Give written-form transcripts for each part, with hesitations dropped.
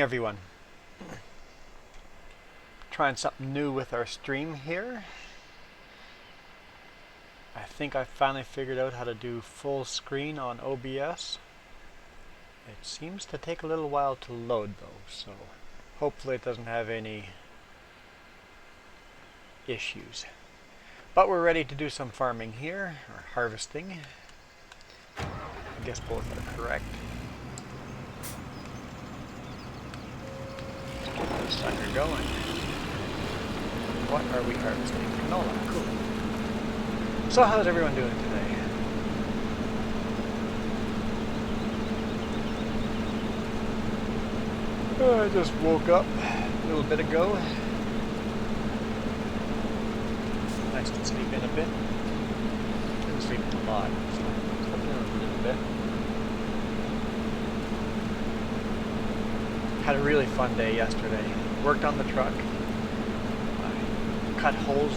Everyone, trying something new with our stream here. I think I finally figured out how to do full screen on OBS. It seems to take a little while to load though, so hopefully it doesn't have any issues. But we're ready to do some farming here, or harvesting. I guess both are correct. Get this sucker going. What are we harvesting? Canola, cool. So how's everyone doing today? I just woke up a little bit ago. Nice to sleep in a bit. Didn't sleep a lot, so slept in a little bit. Had a really fun day yesterday. Worked on the truck. Cut holes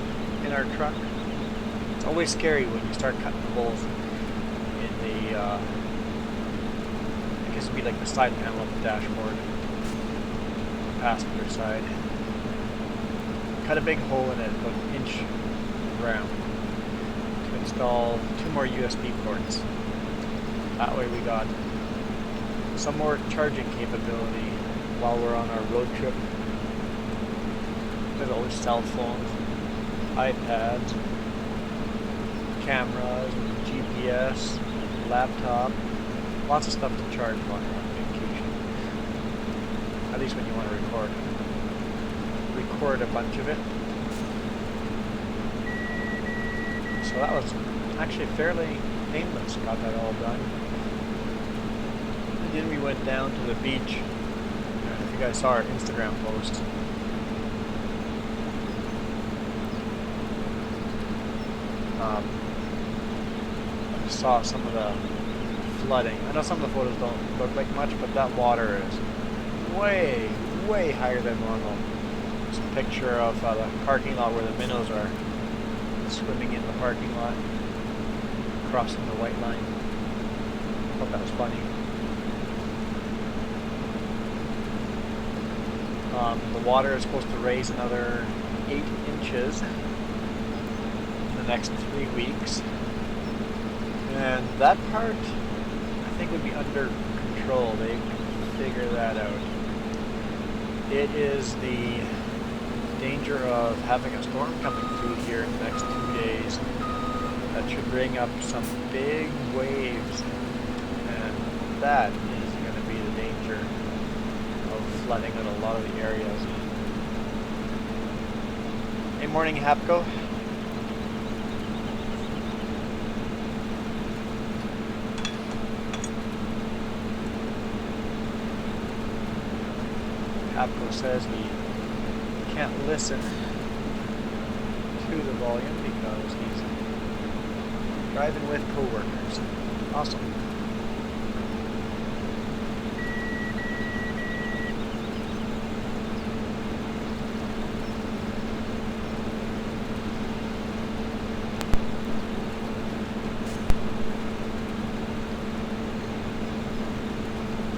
in our truck. It's always scary when you start cutting holes in the, I guess it'd be like the side panel of the dashboard, passenger side. Cut a big hole in it, about an inch around, to install 2 more USB ports. That way we got some more charging capability while we're on our road trip. There's always cell phones, iPads, cameras, GPS, laptop, lots of stuff to charge while you're on vacation. At least when you want to record. Record a bunch of it. So that was actually fairly painless, got that all done. And then we went down to the beach. I don't know if you guys saw our Instagram post. I saw some of the flooding. I know some of the photos don't look like much, but that water is way, way higher than normal. It's a picture of the parking lot where the minnows are swimming in the parking lot, crossing the white line. I thought that was funny. The water is supposed to raise another 8 inches in the next 3 weeks. And that part, I think, would be under control. They can figure that out. It is the danger of having a storm coming through here in the next 2 days that should bring up some big waves. And that is going to be the danger of flooding in a lot of the areas. Hey, morning, Hapco. Hapco says he can't listen to the volume because he's driving with co-workers. Awesome.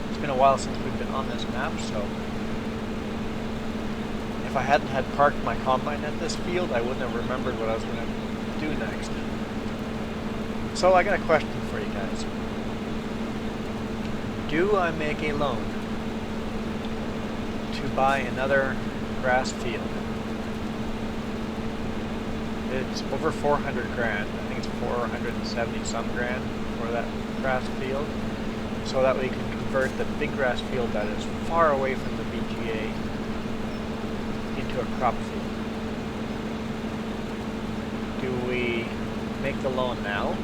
It's been a while since we've been on this map, so if I hadn't had parked my combine at this field, I wouldn't have remembered what I was going to do next. So I got a question for you guys. Do I make a loan to buy another grass field? It's over 400 grand. I think it's 470 some grand for that grass field. So that we can convert the big grass field that is far away from the BGA into a crop field. Do we make the loan now?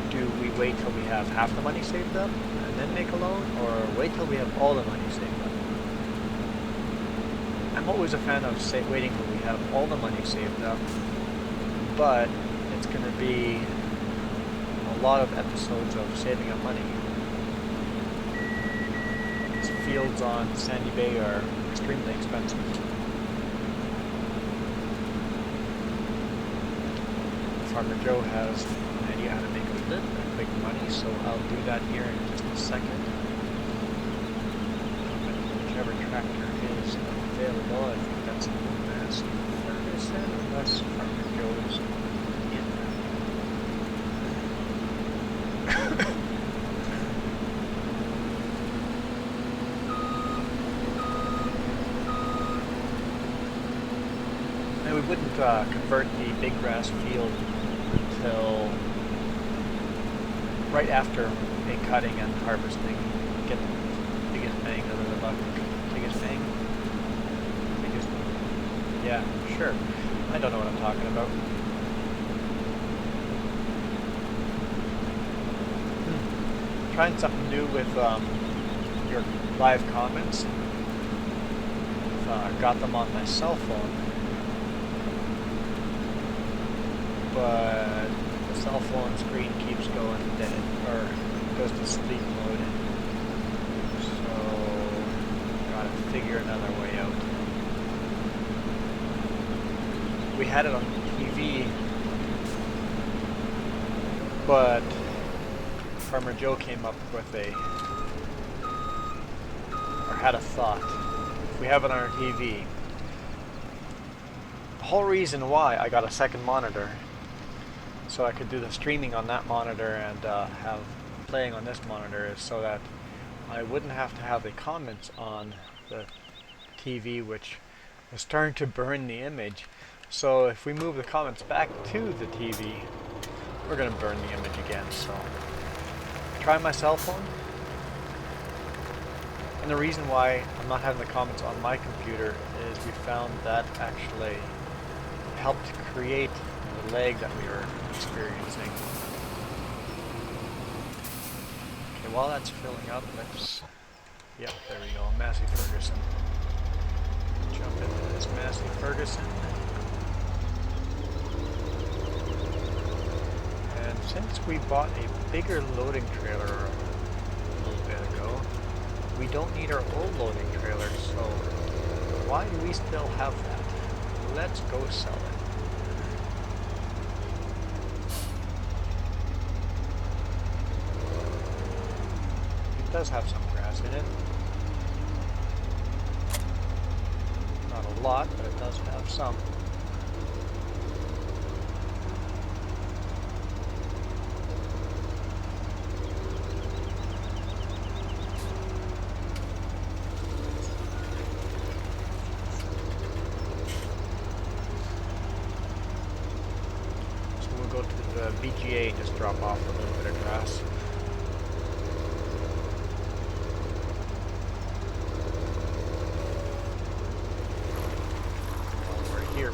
Do we wait till we have half the money saved up and then make a loan, or wait till we have all the money saved up? I'm always a fan of waiting till we have all the money saved up, but it's going to be a lot of episodes of saving up money. These fields on Sandy Bay are extremely expensive. Farmer Joe has an idea how to make a little bit of big money, so I'll do that here in just a second. whichever tractor is available. I think that's Massey Ferguson, unless Farmer Joe's in. And we wouldn't convert the big grass field until right after a cutting and harvesting. Get the biggest bang out of the buck. Biggest bang? Biggest, yeah, sure. I don't know what I'm talking about. Trying something new with your live comments. Got them on my cell phone, but the cell phone screen keeps going dead, or goes to sleep mode. So, gotta figure another way out. We had it on TV, but Farmer Joe came up with had a thought. If we have it on our TV, the whole reason why I got a second monitor, so I could do the streaming on that monitor and have playing on this monitor, is so that I wouldn't have to have the comments on the TV, which was starting to burn the image. So if we move the comments back to the TV, we're going to burn the image again. So try my cell phone. And the reason why I'm not having the comments on my computer is we found that actually helped create the lag that we were experiencing. Okay, while that's filling up, let's... Yep, there we go, Massey Ferguson. Jump into this Massey Ferguson. And since we bought a bigger loading trailer a little bit ago, we don't need our old loading trailer, so why do we still have that? Let's go sell it. It does have some grass in it. Not a lot, but it does have some. BGA, just drop off a little bit of grass. While we're here,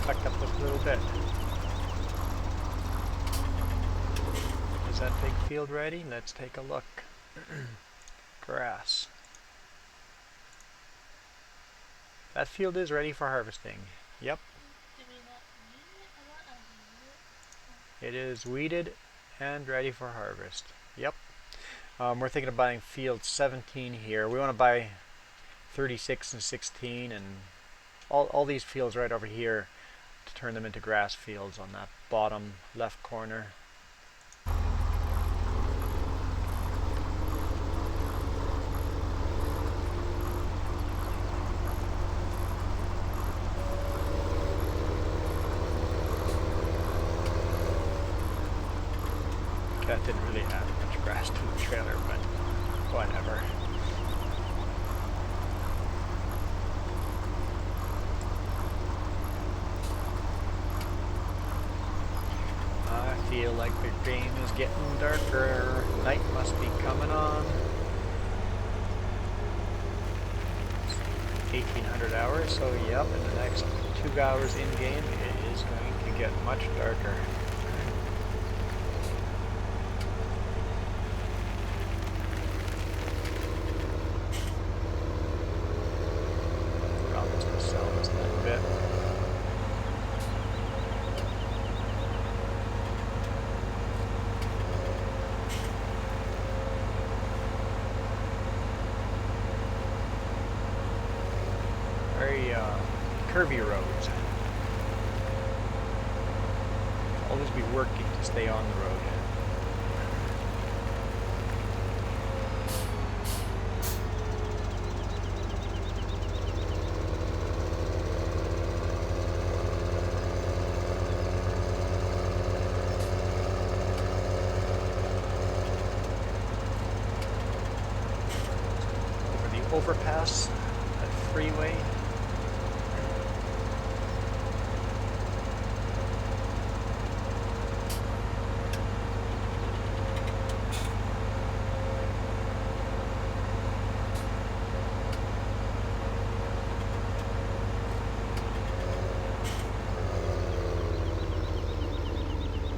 back up just a little bit. Is that big field ready? Let's take a look. Grass. That field is ready for harvesting. Yep. It is weeded and ready for harvest. Yep. We're thinking of buying field 17 here. We want to buy 36 and 16 and all these fields right over here to turn them into grass fields on that bottom left corner. That didn't really add much grass to the trailer, but whatever. I feel like the game is getting darker. Night must be coming on. 1800 hours, so yep, in the next 2 hours in game it is going to get much darker. Very curvy roads. Always be working to stay on the road. overpass, that freeway.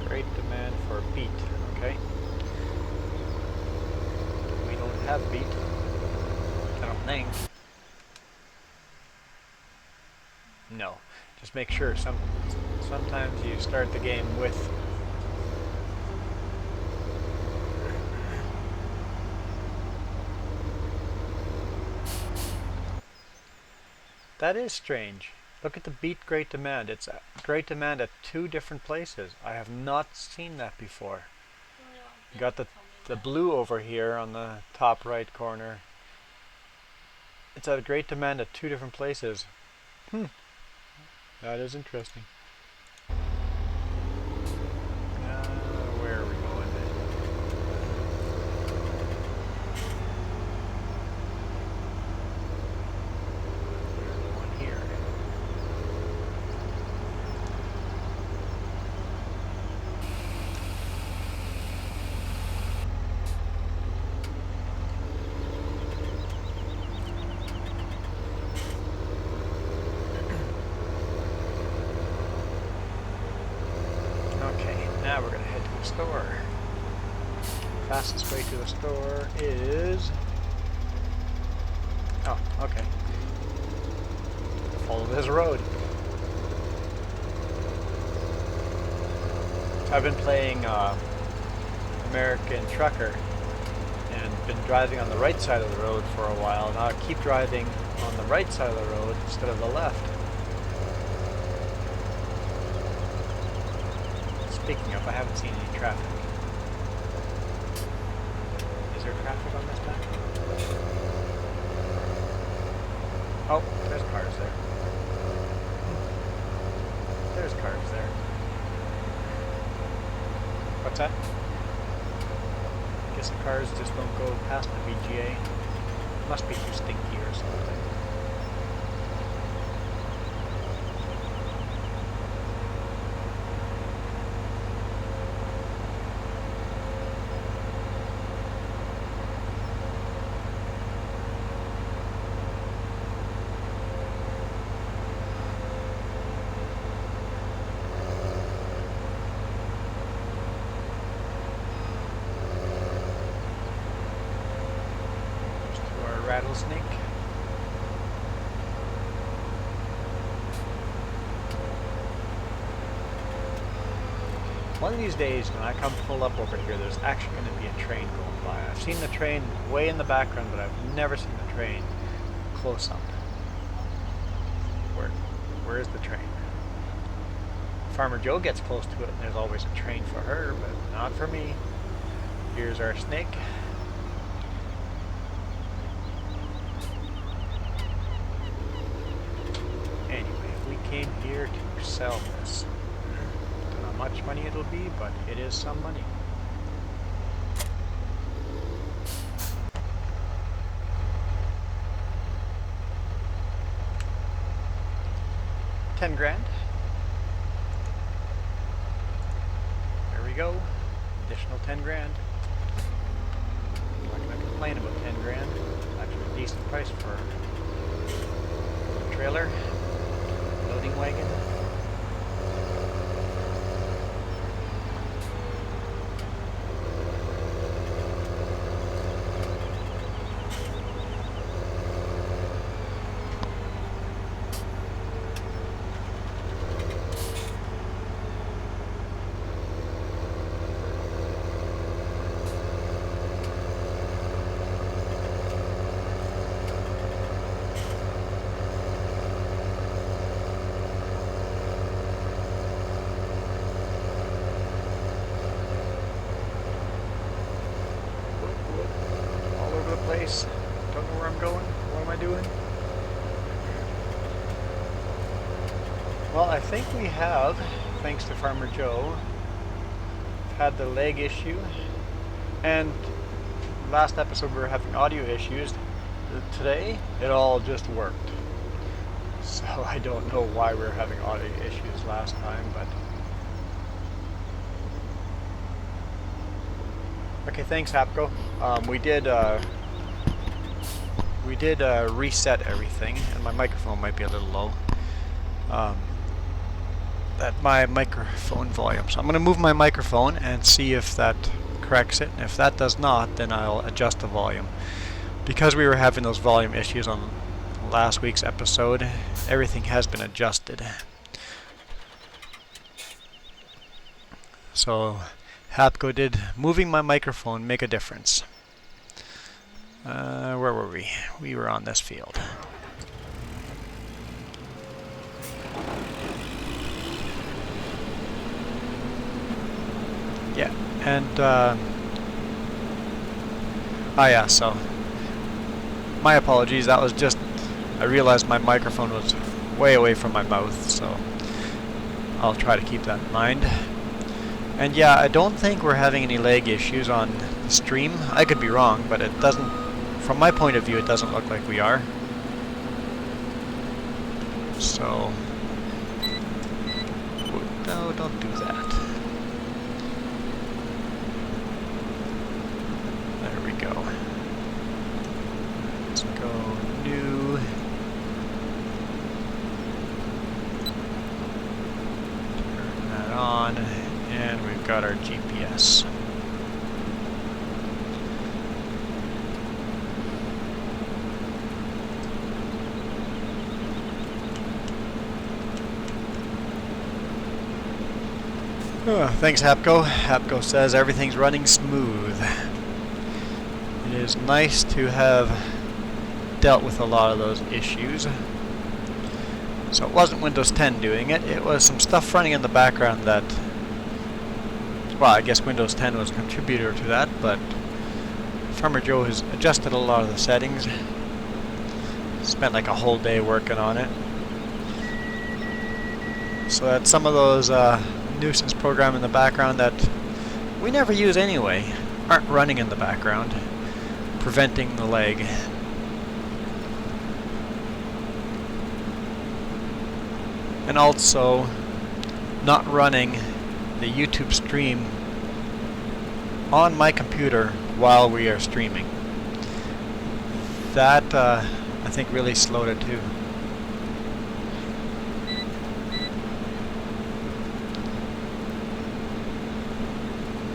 Great demand for beet, okay? We don't have beet, I don't think. No, just make sure. Sometimes you start the game with that is strange. Look at the beet great demand. It's a great demand at 2 different places. I have not seen that before. You got the blue over here on the top right corner. It's at a great demand at 2 different places. That is interesting. Where are we going? There's one here. Now we're going to head to the store. Fastest way to the store is... Oh, okay. Follow this road. I've been playing American Trucker and been driving on the right side of the road for a while. Now I keep driving on the right side of the road instead of the left. Speaking of, I haven't seen any traffic. Is there traffic on this map? Oh, there's cars there. There's cars there. What's that? Guess the cars just don't go past the VGA. Must be too stinky or something. Rattlesnake. One of these days when I come pull up over here, there's actually going to be a train going by. I've seen the train way in the background, but I've never seen the train close up. Where is the train? Farmer Joe gets close to it and there's always a train for her, but not for me. Here's our snake. Came here to sell this. Don't know how much money it'll be, but it is some money. $10 grand. There we go. Additional 10 grand. I'm not going to complain about 10 grand. Actually a decent price for a trailer. Loading wagon. Don't know where I'm going. What am I doing? Well, I think we have, thanks to Farmer Joe, had the leg issue. And last episode we were having audio issues. today it all just worked. So I don't know why we were having audio issues last time, but okay. Thanks, Hapco. We did reset everything, and my microphone might be a little low. At my microphone volume. So I'm going to move my microphone and see if that corrects it. And if that does not, then I'll adjust the volume. Because we were having those volume issues on last week's episode, everything has been adjusted. So Hapco did moving my microphone make a difference. Where were we? We were on this field. Yeah, and yeah, so my apologies, that was just, I realized my microphone was way away from my mouth, so I'll try to keep that in mind. And yeah, I don't think we're having any lag issues on the stream. I could be wrong, but it doesn't, from my point of view, it doesn't look like we are. So, no, don't do that. Go. Let's go new. Turn that on, and we've got our GPS. Oh, thanks, Hapco. Hapco says everything's running smooth. It is nice to have dealt with a lot of those issues. So it wasn't Windows 10 doing it, it was some stuff running in the background that, well, I guess Windows 10 was a contributor to that, but Farmer Joe has adjusted a lot of the settings. Spent like a whole day working on it. So that some of those nuisance programs in the background that we never use anyway aren't running in the background, preventing the lag. And also not running the YouTube stream on my computer while we are streaming. That I think really slowed it too.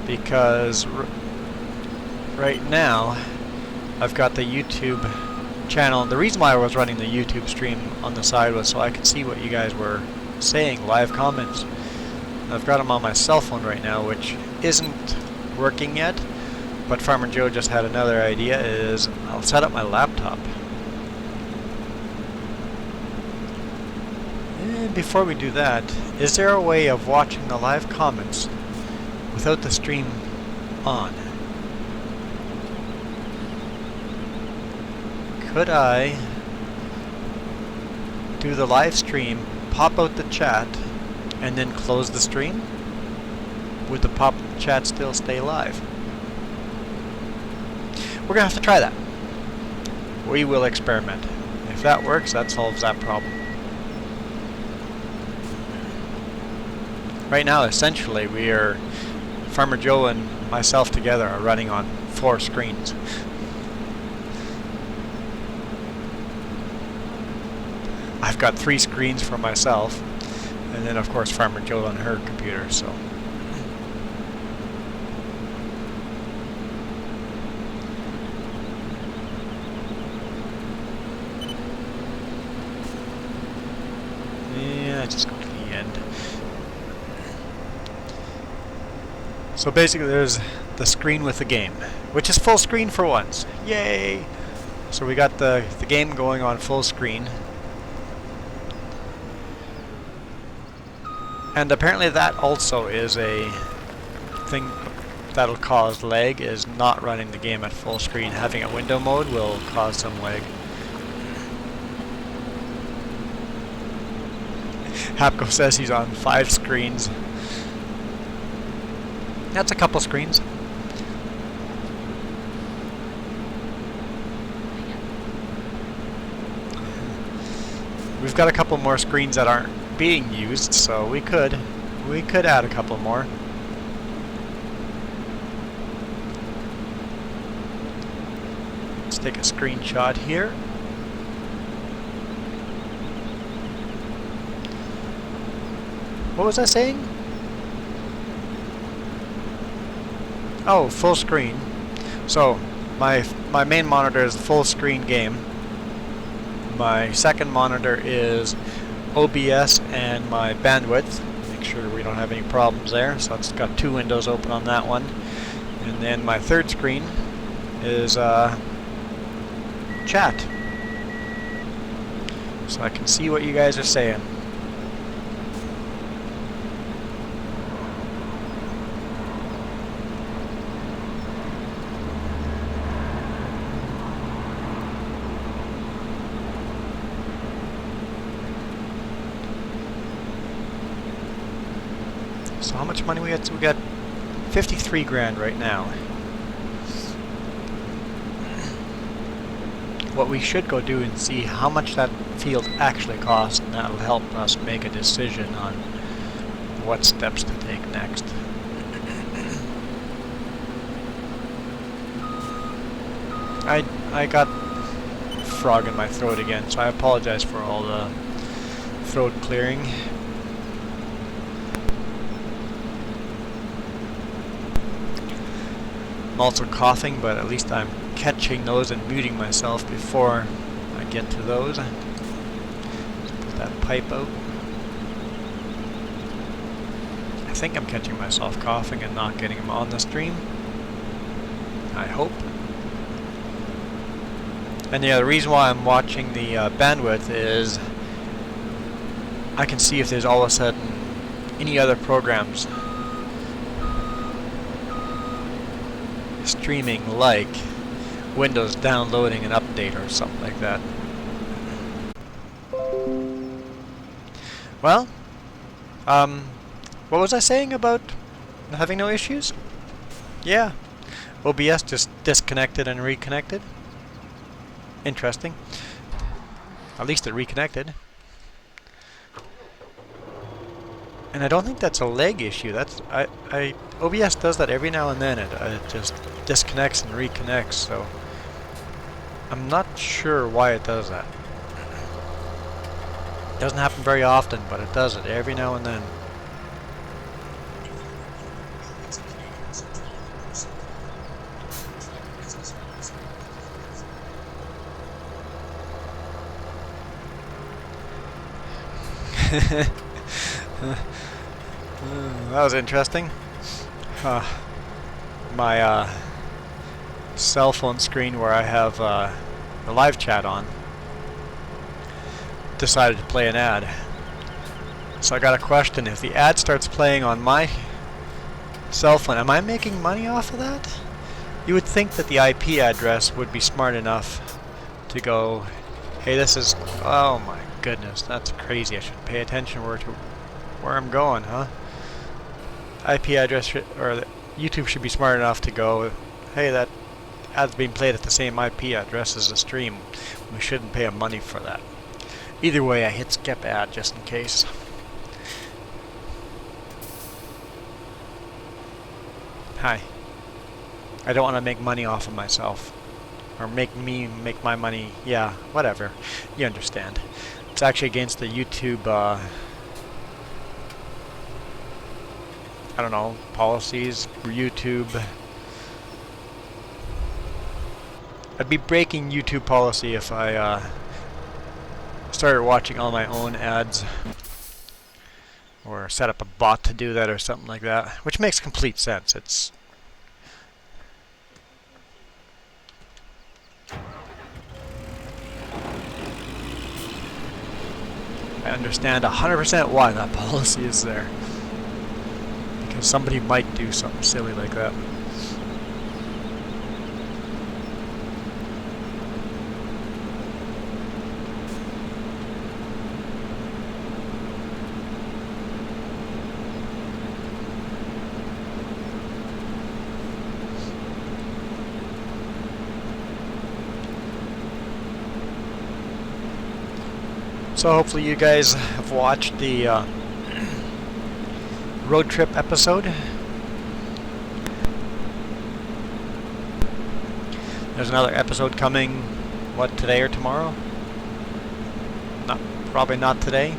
Because right now I've got the YouTube channel. The reason why I was running the YouTube stream on the side was so I could see what you guys were saying, live comments. I've got them on my cell phone right now, which isn't working yet, but Farmer Joe just had another idea, is I'll set up my laptop. And before we do that, is there a way of watching the live comments without the stream on? Could I do the live stream, pop out the chat, and then close the stream? Would the pop chat still stay live? We're gonna have to try that. We will experiment. If that works, that solves that problem. Right now, essentially, we are, Farmer Joe and myself together are running on 4 screens. I've got 3 screens for myself, and then of course Farmer Joe on her computer, so. Yeah, just go to the end. So basically there's the screen with the game, which is full screen for once. Yay! So we got the game going on full screen. And apparently that also is a thing that'll cause lag, is not running the game at full screen. Having a window mode will cause some lag. Hapco says he's on 5 screens. That's a couple screens. We've got a couple more screens that aren't being used, so we could add a couple more. Let's take a screenshot here. What was I saying? Oh, full screen. So my main monitor is a full screen game. My second monitor is OBS and my bandwidth. Make sure we don't have any problems there. So it's got two windows open on that one. And then my third screen is chat. So I can see what you guys are saying. So how much money we got? So we got 53 grand right now. What we should go do and see how much that field actually costs, and that'll help us make a decision on what steps to take next. I got frog in my throat again, so I apologize for all the throat clearing. I'm also coughing, but at least I'm catching those and muting myself before I get to those. Let's put that pipe out. I think I'm catching myself coughing and not getting them on the stream. I hope. And yeah, the reason why I'm watching the bandwidth is I can see if there's all of a sudden any other programs streaming, like Windows downloading an update or something like that. Well, what was I saying about having no issues? Yeah, OBS just disconnected and reconnected. Interesting. At least it reconnected. And I don't think that's a lag issue. That's OBS does that every now and then. It just disconnects and reconnects. So I'm not sure why it does that. It doesn't happen very often, but it does it every now and then. That was interesting. My cell phone screen where I have the live chat on decided to play an ad. So I got a question. If the ad starts playing on my cell phone, am I making money off of that? You would think that the IP address would be smart enough to go, hey, this is, oh my goodness, that's crazy. I should pay attention where I'm going, huh? IP address or YouTube should be smart enough to go, hey, that ad's being played at the same IP address as the stream. We shouldn't pay them money for that. Either way, I hit skip ad just in case. Hi. I don't want to make money off of myself. Or make my money, yeah, whatever. You understand. It's actually against the YouTube, I don't know, policies, YouTube. I'd be breaking YouTube policy if I started watching all my own ads. Or set up a bot to do that or something like that. Which makes complete sense. It's I understand 100% why that policy is there. Because somebody might do something silly like that. So hopefully you guys have watched the road trip episode. There's another episode coming, what, today or tomorrow? Probably not today.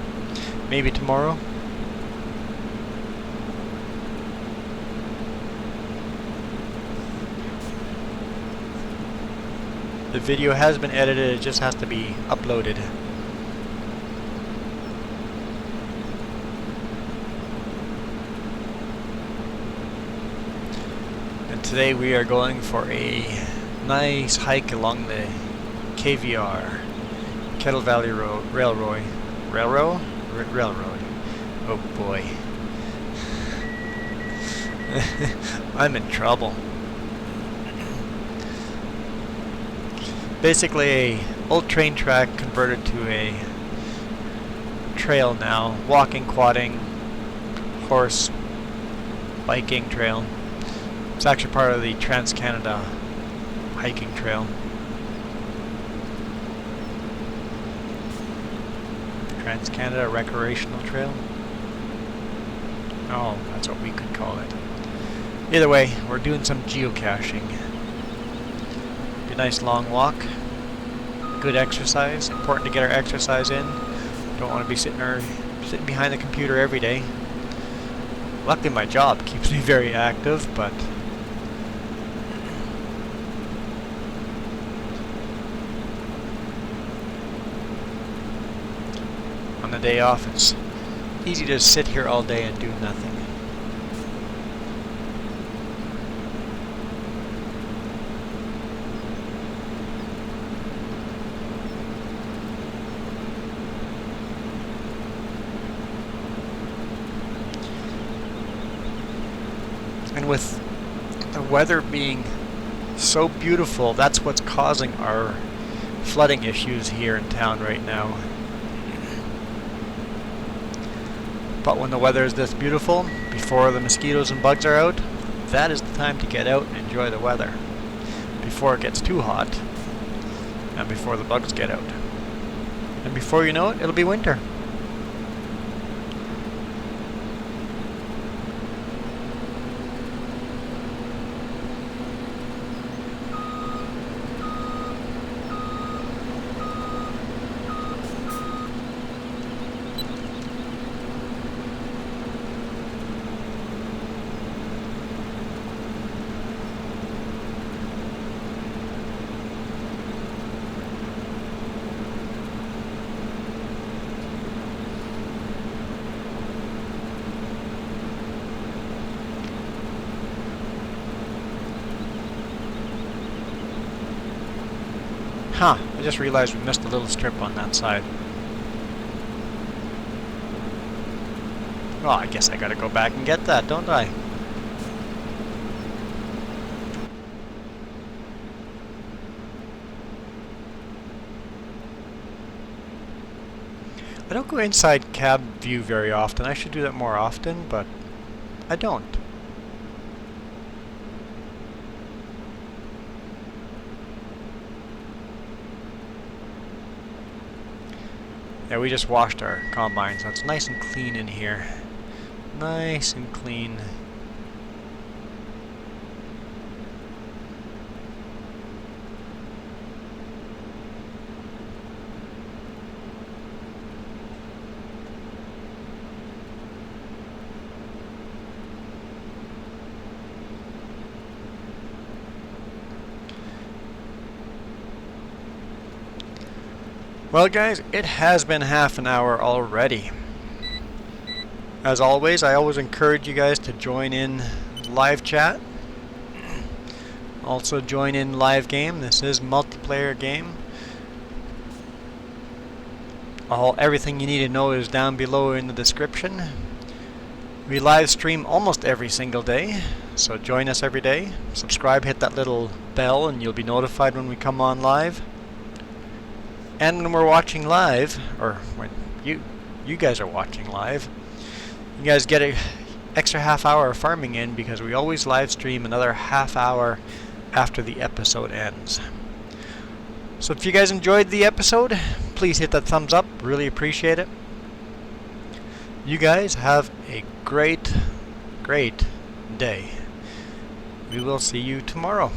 Maybe tomorrow. The video has been edited, it just has to be uploaded. And today we are going for a nice hike along the KVR, Kettle Valley Railroad. Oh boy. I'm in trouble. Basically a old train track converted to a trail now. Walking, quadding, horse, biking trail. It's actually part of the Trans-Canada hiking trail. Trans-Canada Recreational Trail? Oh, that's what we could call it. Either way, we're doing some geocaching. Be a nice long walk. Good exercise. Important to get our exercise in. Don't want to be sitting behind the computer every day. Luckily my job keeps me very active, but on the day off it's easy to sit here all day and do nothing. And with the weather being so beautiful, that's what's causing our flooding issues here in town right now. But when the weather is this beautiful, before the mosquitoes and bugs are out, that is the time to get out and enjoy the weather. Before it gets too hot, and before the bugs get out. And before you know it, it'll be winter. Huh, I just realized we missed a little strip on that side. Well, I guess I gotta go back and get that, don't I? I don't go inside cab view very often. I should do that more often, but I don't. Yeah, we just washed our combine, so it's nice and clean in here. Nice and clean. Well guys, it has been half an hour already. As always, I always encourage you guys to join in live chat. Also join in live game. This is multiplayer game. Everything you need to know is down below in the description. We live stream almost every single day, so join us every day. Subscribe, hit that little bell, and you'll be notified when we come on live. And when we're watching live, or when you guys are watching live, you guys get an extra half hour of farming in because we always live stream another half hour after the episode ends. So if you guys enjoyed the episode, please hit that thumbs up. Really appreciate it. You guys have a great day. We will see you tomorrow.